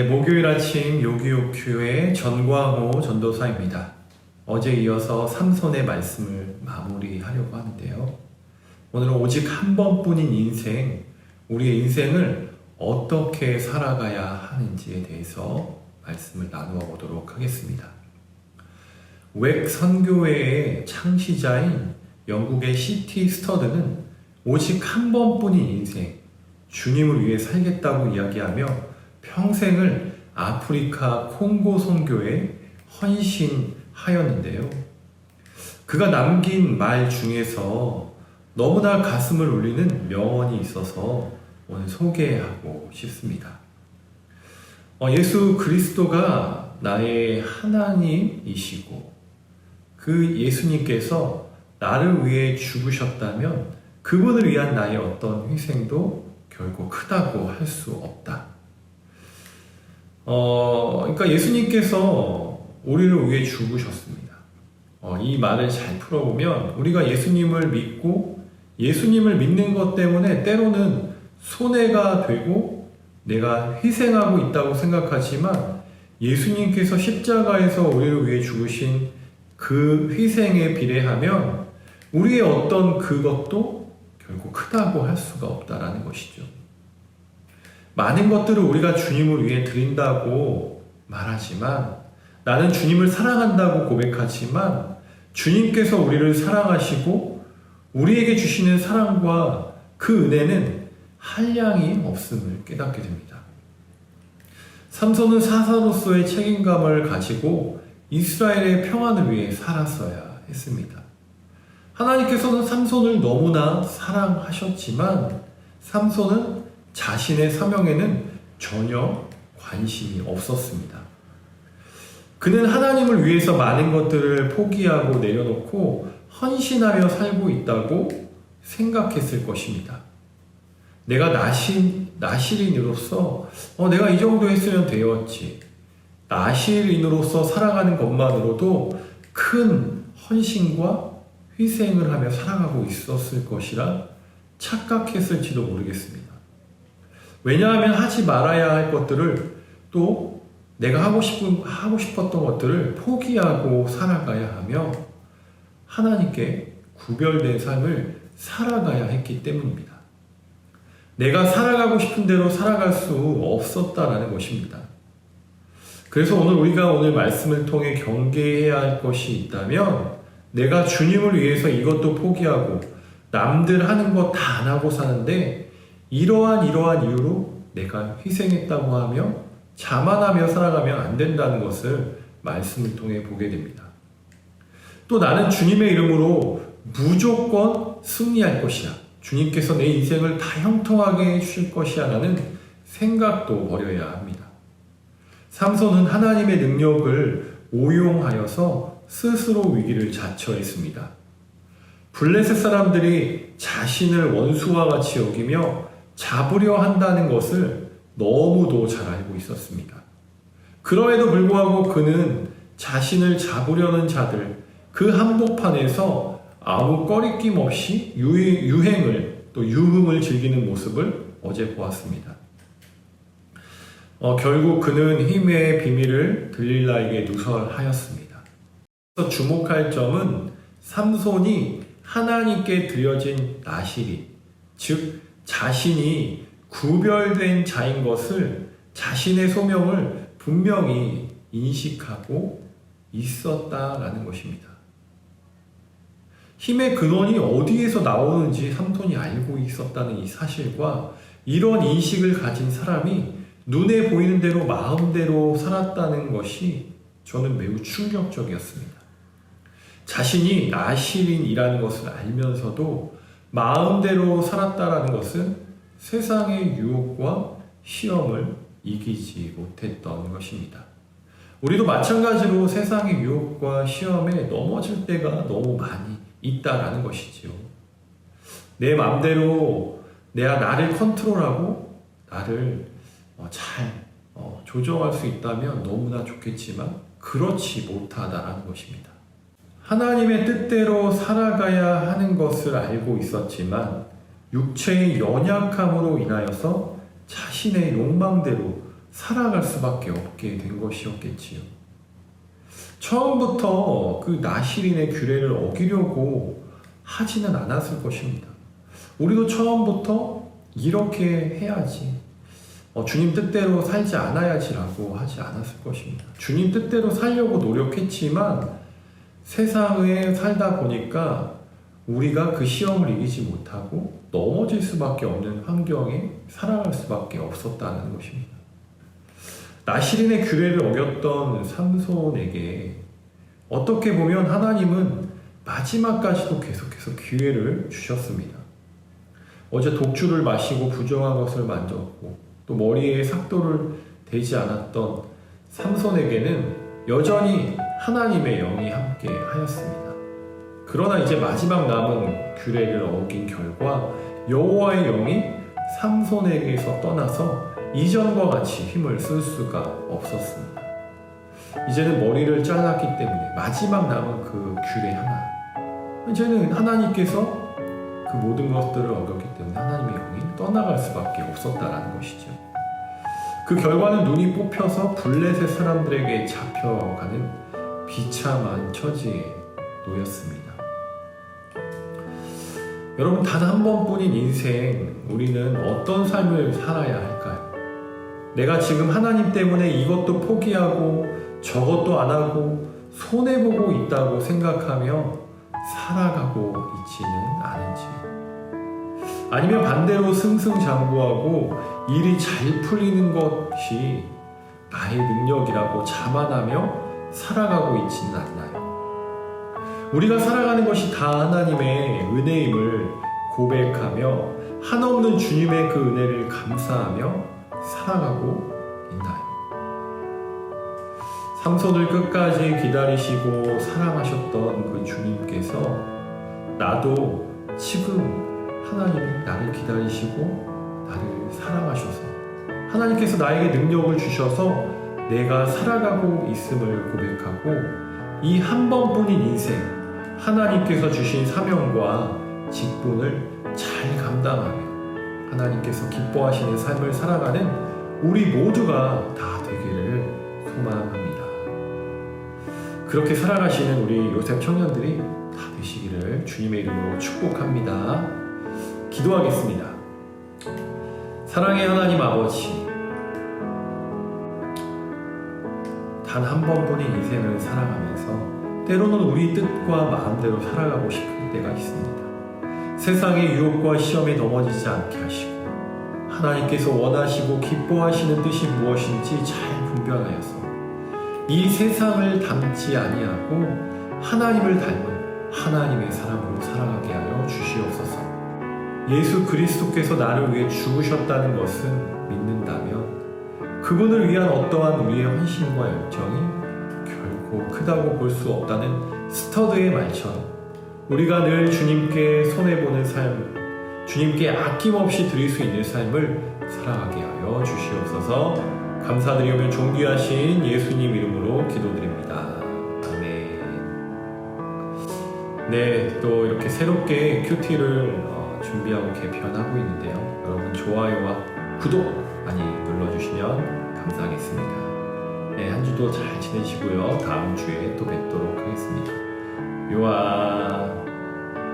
목요일 아침 요기요큐의 전광호 전도사입니다. 어제 이어서 삼손의 말씀을 마무리하려고 하는데요. 오늘은 오직 한 번뿐인 인생, 우리의 인생을 어떻게 살아가야 하는지에 대해서 말씀을 나누어 보도록 하겠습니다. 웩 선교회의 창시자인 영국의 C.T. 스터드는 오직 한 번뿐인 인생, 주님을 위해 살겠다고 이야기하며 평생을 아프리카 콩고 선교에 헌신하였는데요. 그가 남긴 말 중에서 너무나 가슴을 울리는 명언이 있어서 오늘 소개하고 싶습니다. 예수 그리스도가 나의 하나님이시고 그 예수님께서 나를 위해 죽으셨다면 그분을 위한 나의 어떤 희생도 결코 크다고 할 수 없다. 그러니까 예수님께서 우리를 위해 죽으셨습니다. 이 말을 잘 풀어보면 우리가 예수님을 믿고 예수님을 믿는 것 때문에 때로는 손해가 되고 내가 희생하고 있다고 생각하지만 예수님께서 십자가에서 우리를 위해 죽으신 그 희생에 비례하면 우리의 어떤 그것도 결코 크다고 할 수가 없다라는 것이죠. 많은 것들을 우리가 주님을 위해 드린다고 말하지만 나는 주님을 사랑한다고 고백하지만 주님께서 우리를 사랑하시고 우리에게 주시는 사랑과 그 은혜는 한량이 없음을 깨닫게 됩니다. 삼손은 사사로서의 책임감을 가지고 이스라엘의 평안을 위해 살았어야 했습니다. 하나님께서는 삼손을 너무나 사랑하셨지만 삼손은 자신의 사명에는 전혀 관심이 없었습니다. 그는 하나님을 위해서 많은 것들을 포기하고 내려놓고 헌신하며 살고 있다고 생각했을 것입니다. 내가 나실인으로서 내가 이 정도 했으면 되었지. 나실인으로서 살아가는 것만으로도 큰 헌신과 희생을 하며 살아가고 있었을 것이라 착각했을지도 모르겠습니다. 왜냐하면 하지 말아야 할 것들을 또 내가 하고 싶었던 것들을 포기하고 살아가야 하며 하나님께 구별된 삶을 살아가야 했기 때문입니다. 내가 살아가고 싶은 대로 살아갈 수 없었다라는 것입니다. 그래서 우리가 오늘 말씀을 통해 경계해야 할 것이 있다면 내가 주님을 위해서 이것도 포기하고 남들 하는 거 다 안 하고 사는데 이러한 이유로 내가 희생했다고 하며 자만하며 살아가면 안 된다는 것을 말씀을 통해 보게 됩니다. 또 나는 주님의 이름으로 무조건 승리할 것이야. 주님께서 내 인생을 다 형통하게 해주실 것이야 라는 생각도 버려야 합니다. 삼손은 하나님의 능력을 오용하여서 스스로 위기를 자처했습니다. 블레셋 사람들이 자신을 원수와 같이 여기며 잡으려 한다는 것을 너무도 잘 알고 있었습니다. 그럼에도 불구하고 그는 자신을 잡으려는 자들 그 한복판에서 아무 꺼리낌 없이 유행을 또 유흥을 즐기는 모습을 어제 보았습니다. 결국 그는 힘의 비밀을 들릴라에게 누설하였습니다. 주목할 점은 삼손이 하나님께 드려진 나실이, 즉 자신이 구별된 자인 것을 자신의 소명을 분명히 인식하고 있었다라는 것입니다. 힘의 근원이 어디에서 나오는지 삼손이 알고 있었다는 이 사실과 이런 인식을 가진 사람이 눈에 보이는 대로 마음대로 살았다는 것이 저는 매우 충격적이었습니다. 자신이 나실인이라는 것을 알면서도 마음대로 살았다라는 것은 세상의 유혹과 시험을 이기지 못했던 것입니다. 우리도 마찬가지로 세상의 유혹과 시험에 넘어질 때가 너무 많이 있다라는 것이지요. 내 마음대로 나를 컨트롤하고 나를 잘 조정할 수 있다면 너무나 좋겠지만 그렇지 못하다라는 것입니다. 하나님의 뜻대로 살아가야 하는 것을 알고 있었지만 육체의 연약함으로 인하여서 자신의 욕망대로 살아갈 수밖에 없게 된 것이었겠지요. 처음부터 그 나실인의 규례를 어기려고 하지는 않았을 것입니다. 우리도 처음부터 이렇게 해야지, 주님 뜻대로 살지 않아야지라고 하지 않았을 것입니다. 주님 뜻대로 살려고 노력했지만 세상에 살다 보니까 우리가 그 시험을 이기지 못하고 넘어질 수밖에 없는 환경에 살아갈 수밖에 없었다는 것입니다. 나실인의 규례를 어겼던 삼손에게 어떻게 보면 하나님은 마지막까지도 계속해서 기회를 주셨습니다. 어제 독주를 마시고 부정한 것을 만졌고 또 머리에 삭도를 대지 않았던 삼손에게는 여전히 하나님의 영이 함께 하였습니다. 그러나 이제 마지막 남은 규례를 어긴 결과 여호와의 영이 삼손에게서 떠나서 이전과 같이 힘을 쓸 수가 없었습니다. 이제는 머리를 잘랐기 때문에 마지막 남은 그 규례 하나, 이제는 하나님께서 그 모든 것들을 어겼기 때문에 하나님의 영이 떠나갈 수밖에 없었다라는 것이죠. 그 결과는 눈이 뽑혀서 블레셋 사람들에게 잡혀가는 비참한 처지에 놓였습니다. 여러분, 단 한 번뿐인 인생, 우리는 어떤 삶을 살아야 할까요? 내가 지금 하나님 때문에 이것도 포기하고 저것도 안 하고 손해보고 있다고 생각하며 살아가고 있지는 않은지, 아니면 반대로 승승장구하고 일이 잘 풀리는 것이 나의 능력이라고 자만하며 살아가고 있지는 않나요? 우리가 살아가는 것이 다 하나님의 은혜임을 고백하며 한없는 주님의 그 은혜를 감사하며 살아가고 있나요? 삼손을 끝까지 기다리시고 사랑하셨던 그 주님께서 나도 지금 하나님이 나를 기다리시고 나를 사랑하셔서 하나님께서 나에게 능력을 주셔서 내가 살아가고 있음을 고백하고 이 한 번뿐인 인생, 하나님께서 주신 사명과 직분을 잘 감당하며 하나님께서 기뻐하시는 삶을 살아가는 우리 모두가 다 되기를 소망합니다. 그렇게 살아가시는 우리 요셉 청년들이 다 되시기를 주님의 이름으로 축복합니다. 기도하겠습니다. 사랑의 하나님 아버지, 단 한 번뿐인 인생을 살아가면서 때로는 우리 뜻과 마음대로 살아가고 싶을 때가 있습니다. 세상의 유혹과 시험에 넘어지지 않게 하시고 하나님께서 원하시고 기뻐하시는 뜻이 무엇인지 잘 분별하여서 이 세상을 닮지 아니하고 하나님을 닮은 하나님의 사람으로 살아가게 하여 주시옵소서. 예수 그리스도께서 나를 위해 죽으셨다는 것은 믿는다면 그분을 위한 어떠한 우리의 헌신과 열정이 결코 크다고 볼 수 없다는 스터드의 말처럼 우리가 늘 주님께 손해보는 삶, 주님께 아낌없이 드릴 수 있는 삶을 살아가게 하여 주시옵소서. 감사드리며 존귀하신 예수님 이름으로 기도드립니다. 아멘. 네, 또 이렇게 새롭게 큐티를 준비하고 개편하고 있는데요. 여러분 좋아요와 구독 많이 눌러주시면 감사하겠습니다. 네, 한 주도 잘 지내시고요. 다음 주에 또 뵙겠습니다.